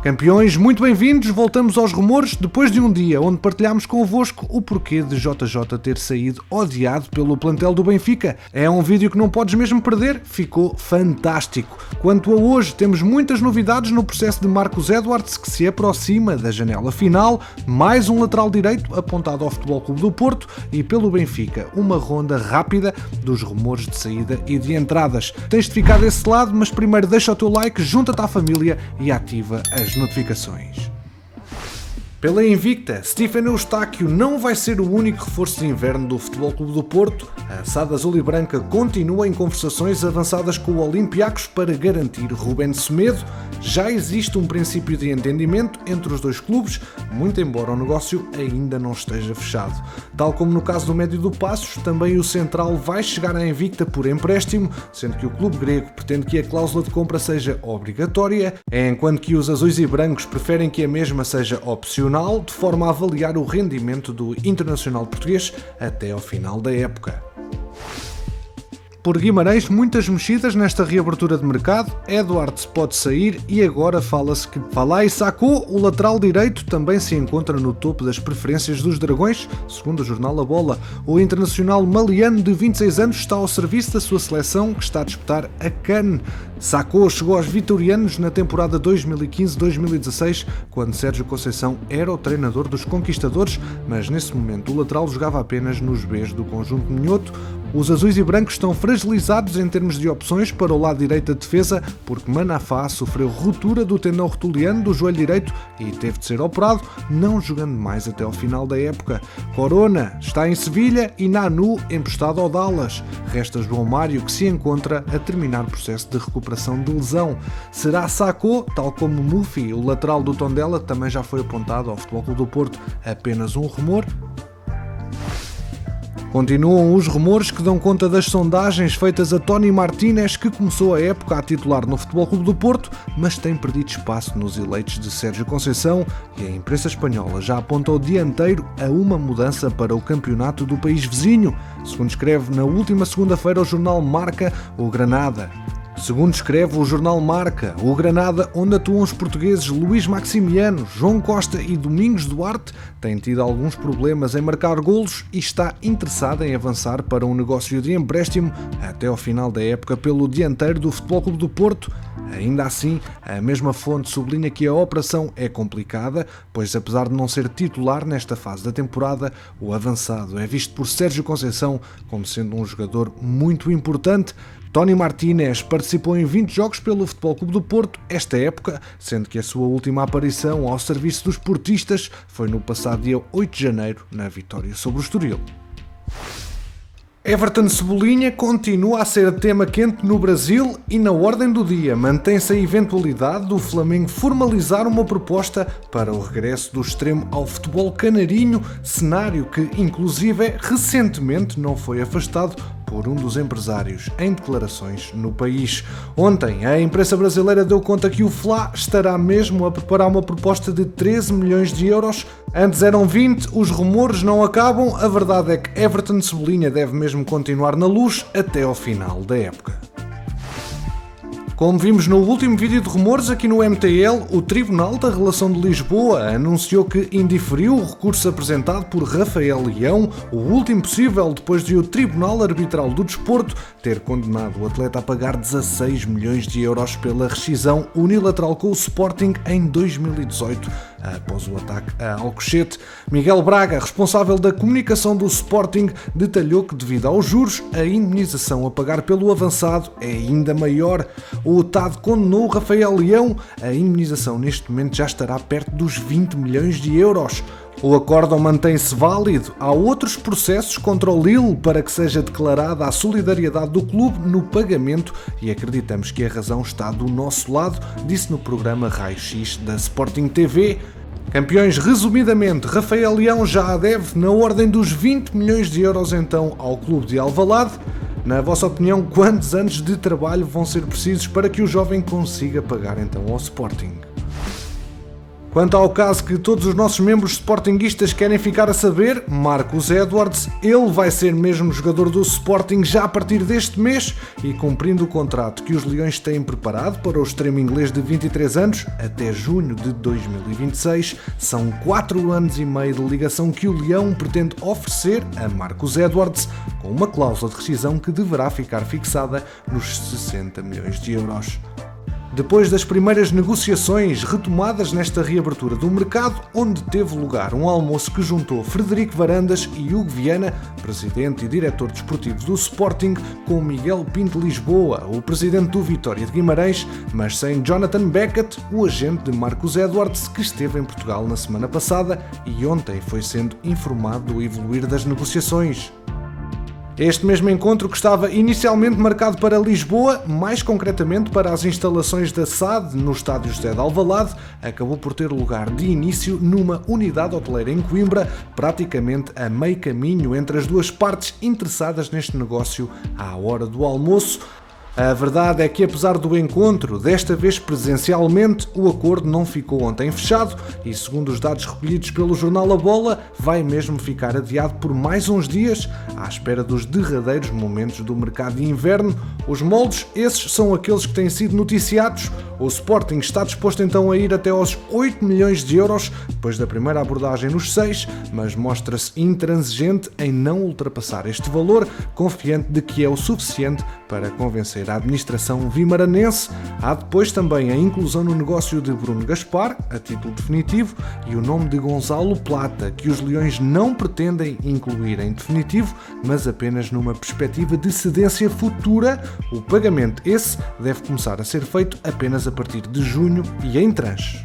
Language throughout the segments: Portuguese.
Campeões, muito bem-vindos, voltamos aos rumores depois de um dia onde partilhámos convosco o porquê de JJ ter saído odiado pelo plantel do Benfica. É um vídeo que não podes mesmo perder, ficou fantástico. Quanto a hoje, temos muitas novidades no processo de Marcos Edwards que se aproxima da janela final, mais um lateral direito apontado ao Futebol Clube do Porto e pelo Benfica, uma ronda rápida dos rumores de saída e de entradas. Tens de ficar desse lado, mas primeiro deixa o teu like, junta-te à família e ativa as notificações. Pela invicta, Stephen Eustáquio não vai ser o único reforço de inverno do Futebol Clube do Porto. A assada azul e branca continua em conversações avançadas com o Olympiacos para garantir Ruben Semedo. Já existe um princípio de entendimento entre os dois clubes, muito embora o negócio ainda não esteja fechado. Tal como no caso do médio do Passos, também o central vai chegar à invicta por empréstimo, sendo que o clube grego pretende que a cláusula de compra seja obrigatória, enquanto que os azuis e brancos preferem que a mesma seja opcional, de forma a avaliar o rendimento do internacional português até ao final da época. Por Guimarães, muitas mexidas nesta reabertura de mercado. Edwards pode sair e agora fala-se que Falai Sakho, o lateral direito, também se encontra no topo das preferências dos Dragões, segundo o jornal A Bola. O internacional maliano de 26 anos está ao serviço da sua seleção, que está a disputar a CAN. Sakho chegou aos vitorianos na temporada 2015-2016, quando Sérgio Conceição era o treinador dos conquistadores, mas nesse momento o lateral jogava apenas nos Bs do conjunto minhoto. Os azuis e brancos estão fragilizados em termos de opções para o lado direito da defesa, porque Manafá sofreu ruptura do tendão rotuliano do joelho direito e teve de ser operado, não jogando mais até ao final da época. Corona está em Sevilha e Nanu emprestado ao Dallas. Resta João Mário, que se encontra a terminar o processo de recuperação de lesão. Será Sakho, tal como Mufi, o lateral do Tondela, também já foi apontado ao Futebol Clube do Porto, apenas um rumor. Continuam os rumores que dão conta das sondagens feitas a Tony Martínez, que começou a época a titular no Futebol Clube do Porto, mas tem perdido espaço nos eleitos de Sérgio Conceição, e a imprensa espanhola já aponta o dianteiro a uma mudança para o campeonato do país vizinho, segundo escreve na última segunda-feira o jornal Marca, o Granada. Segundo escreve o jornal Marca, o Granada, onde atuam os portugueses Luís Maximiano, João Costa e Domingos Duarte, tem tido alguns problemas em marcar golos e está interessado em avançar para um negócio de empréstimo até ao final da época pelo dianteiro do Futebol Clube do Porto. Ainda assim, a mesma fonte sublinha que a operação é complicada, pois apesar de não ser titular nesta fase da temporada, o avançado é visto por Sérgio Conceição como sendo um jogador muito importante. Tony Martínez participou em 20 jogos pelo Futebol Clube do Porto esta época, sendo que a sua última aparição ao serviço dos portistas foi no passado dia 8 de janeiro, na vitória sobre o Estoril. Everton Cebolinha continua a ser tema quente no Brasil e na ordem do dia mantém-se a eventualidade do Flamengo formalizar uma proposta para o regresso do extremo ao futebol canarinho, cenário que inclusive recentemente não foi afastado por um dos empresários em declarações no país. Ontem, a imprensa brasileira deu conta que o Fla estará mesmo a preparar uma proposta de 13 milhões de euros. Antes eram 20, os rumores não acabam, a verdade é que Everton Cebolinha deve mesmo continuar na luz até ao final da época. Como vimos no último vídeo de rumores aqui no MTL, o Tribunal da Relação de Lisboa anunciou que indiferiu o recurso apresentado por Rafael Leão, o último possível depois de o Tribunal Arbitral do Desporto ter condenado o atleta a pagar 16 milhões de euros pela rescisão unilateral com o Sporting em 2018, após o ataque a Alcochete. Miguel Braga, responsável da comunicação do Sporting, detalhou que devido aos juros, a indemnização a pagar pelo avançado é ainda maior. O TAD condenou Rafael Leão, a indemnização neste momento já estará perto dos 20 milhões de euros. O acórdão mantém-se válido. Há outros processos contra o Lille para que seja declarada a solidariedade do clube no pagamento e acreditamos que a razão está do nosso lado, disse no programa Raio X da Sporting TV. Campeões, resumidamente, Rafael Leão já deve na ordem dos 20 milhões de euros então ao clube de Alvalade. Na vossa opinião, quantos anos de trabalho vão ser precisos para que o jovem consiga pagar então ao Sporting? Quanto ao caso que todos os nossos membros sportinguistas querem ficar a saber, Marcus Edwards, ele vai ser mesmo jogador do Sporting já a partir deste mês e cumprindo o contrato que os Leões têm preparado para o extremo inglês de 23 anos até junho de 2026, são 4 anos e meio de ligação que o Leão pretende oferecer a Marcus Edwards com uma cláusula de rescisão que deverá ficar fixada nos 60 milhões de euros. Depois das primeiras negociações retomadas nesta reabertura do mercado, onde teve lugar um almoço que juntou Frederico Varandas e Hugo Viana, presidente e diretor desportivo do Sporting, com Miguel Pinto Lisboa, o presidente do Vitória de Guimarães, mas sem Jonathan Beckett, o agente de Marcus Edwards, que esteve em Portugal na semana passada e ontem foi sendo informado do evoluir das negociações. Este mesmo encontro que estava inicialmente marcado para Lisboa, mais concretamente para as instalações da SAD no estádio José de Alvalade, acabou por ter lugar de início numa unidade hoteleira em Coimbra, praticamente a meio caminho entre as duas partes interessadas neste negócio à hora do almoço. A verdade é que, apesar do encontro, desta vez presencialmente, o acordo não ficou ontem fechado e, segundo os dados recolhidos pelo jornal A Bola, vai mesmo ficar adiado por mais uns dias, à espera dos derradeiros momentos do mercado de inverno. Os moldes, esses são aqueles que têm sido noticiados. O Sporting está disposto então a ir até aos 8 milhões de euros, depois da primeira abordagem nos 6, mas mostra-se intransigente em não ultrapassar este valor, confiante de que é o suficiente para convencer a administração vimaranense. Há depois também a inclusão no negócio de Bruno Gaspar, a título definitivo, e o nome de Gonçalo Plata, que os Leões não pretendem incluir em definitivo, mas apenas numa perspectiva de cedência futura. O pagamento esse deve começar a ser feito apenas a partir de junho e em tranches.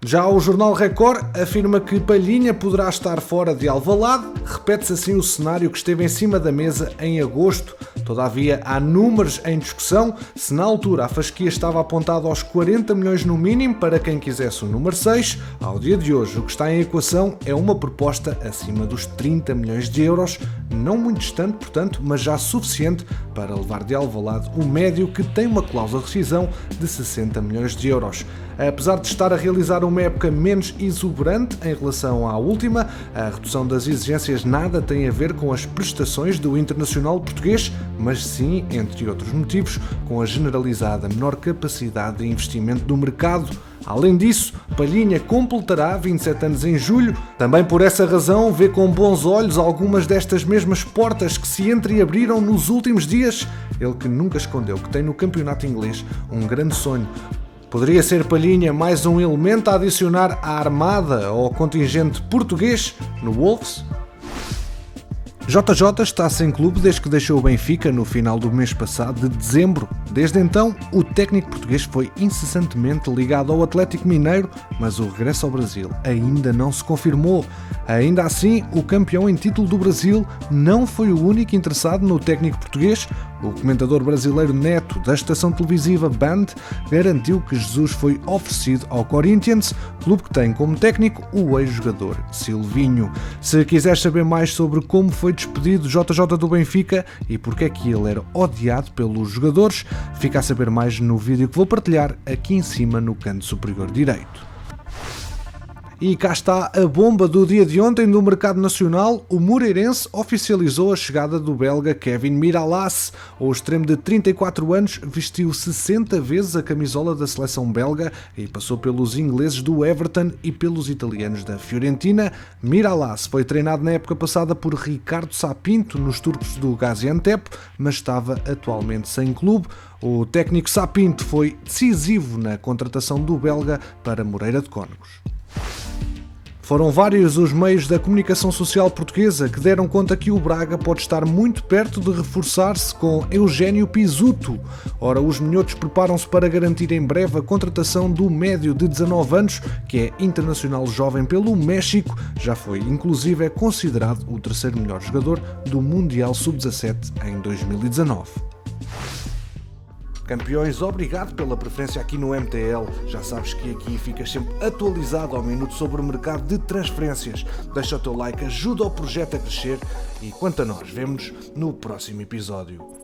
Já o jornal Record afirma que Palhinha poderá estar fora de Alvalade, repete-se assim o cenário que esteve em cima da mesa em agosto. Todavia, há números em discussão. Se na altura a fasquia estava apontada aos 40 milhões no mínimo para quem quisesse o número 6, ao dia de hoje o que está em equação é uma proposta acima dos 30 milhões de euros, não muito distante, portanto, mas já suficiente para levar de Alvalade o médio que tem uma cláusula de rescisão de 60 milhões de euros. Apesar de estar a realizar uma época menos exuberante em relação à última, a redução das exigências nada tem a ver com as prestações do internacional português, mas sim, entre outros motivos, com a generalizada menor capacidade de investimento do mercado. Além disso, Palhinha completará 27 anos em julho. Também por essa razão vê com bons olhos algumas destas mesmas portas que se entreabriram nos últimos dias. Ele que nunca escondeu que tem no campeonato inglês um grande sonho. Poderia ser Palhinha mais um elemento a adicionar à armada ou ao contingente português no Wolves? JJ está sem clube desde que deixou o Benfica no final do mês passado de dezembro. Desde então, o técnico português foi incessantemente ligado ao Atlético Mineiro, mas o regresso ao Brasil ainda não se confirmou. Ainda assim, o campeão em título do Brasil não foi o único interessado no técnico português. O comentador brasileiro Neto, da estação televisiva Band, garantiu que Jesus foi oferecido ao Corinthians, clube que tem como técnico o ex-jogador Silvinho. Se quiseres saber mais sobre como foi despedido JJ do Benfica e porque é que ele era odiado pelos jogadores, fica a saber mais no vídeo que vou partilhar aqui em cima no canto superior direito. E cá está a bomba do dia de ontem do mercado nacional. O Moreirense oficializou a chegada do belga Kevin Mirallas. O extremo de 34 anos vestiu 60 vezes a camisola da seleção belga e passou pelos ingleses do Everton e pelos italianos da Fiorentina. Mirallas foi treinado na época passada por Ricardo Sapinto nos turcos do Gaziantep, mas estava atualmente sem clube. O técnico Sapinto foi decisivo na contratação do belga para Moreira de Cónegos. Foram vários os meios da comunicação social portuguesa que deram conta que o Braga pode estar muito perto de reforçar-se com Eugénio Pizzuto. Ora, os minhotos preparam-se para garantir em breve a contratação do médio de 19 anos, que é internacional jovem pelo México, já foi inclusive considerado o terceiro melhor jogador do Mundial Sub-17 em 2019. Campeões, obrigado pela preferência aqui no MTL. Já sabes que aqui ficas sempre atualizado ao minuto sobre o mercado de transferências. Deixa o teu like, ajuda o projeto a crescer e quanto a nós, vemo-nos no próximo episódio.